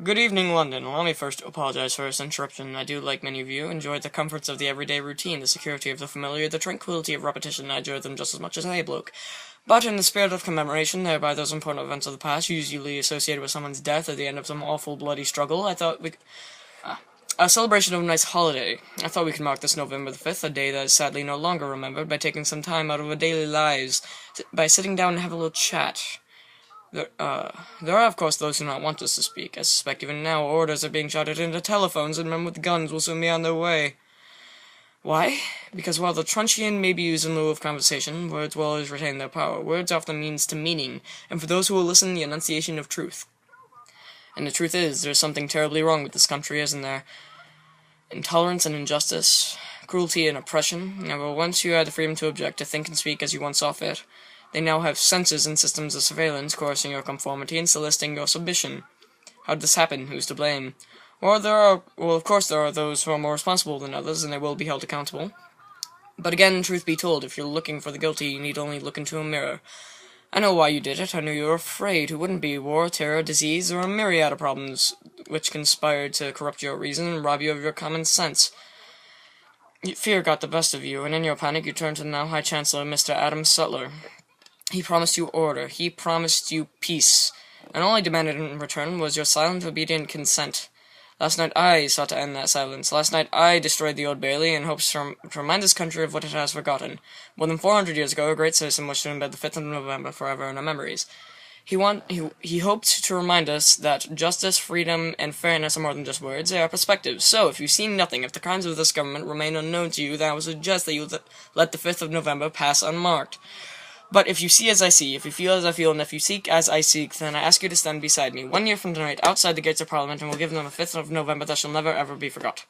Good evening, London. Allow me first to apologize for this interruption. I do, like many of you, enjoy the comforts of the everyday routine, the security of the familiar, the tranquility of repetition. I enjoy them just as much as a bloke. But in the spirit of commemoration, thereby those important events of the past, usually associated with someone's death or the end of some awful bloody struggle, I thought a celebration of a nice holiday. I thought we could mark this November the 5th, a day that is sadly no longer remembered, by taking some time out of our daily lives, by sitting down and have a little chat. There are, of course, those who do not want us to speak. I suspect even now orders are being shouted into telephones, and men with guns will soon be on their way. Why? Because while the truncheon may be used in lieu of conversation, words will always retain their power. Words often means to meaning, and for those who will listen, the enunciation of truth. And the truth is, there's something terribly wrong with this country, isn't there? Intolerance and injustice, cruelty and oppression. Now, once you had the freedom to object, to think and speak as you once saw fit, they now have censors and systems of surveillance coercing your conformity and soliciting your submission. How did this happen? Who's to blame? Of course there are those who are more responsible than others, and they will be held accountable. But again, truth be told, if you're looking for the guilty, you need only look into a mirror. I know why you did it. I knew you were afraid. Who wouldn't be? War, terror, disease, or a myriad of problems which conspired to corrupt your reason and rob you of your common sense. Fear got the best of you, and in your panic you turned to the now High Chancellor, Mr. Adam Sutler. He promised you order. He promised you peace. And all I demanded in return was your silent, obedient consent. Last night I sought to end that silence. Last night I destroyed the Old Bailey in hopes to remind this country of what it has forgotten. More than 400 years ago, a great citizen wished to embed the 5th of November forever in our memories. He hoped to remind us that justice, freedom, and fairness are more than just words, they are perspectives. So, if you see nothing, if the crimes of this government remain unknown to you, then I would suggest that you let the 5th of November pass unmarked. But if you see as I see, if you feel as I feel, and if you seek as I seek, then I ask you to stand beside me 1 year from tonight outside the gates of Parliament, and we'll give them a 5th of November that shall never ever be forgot.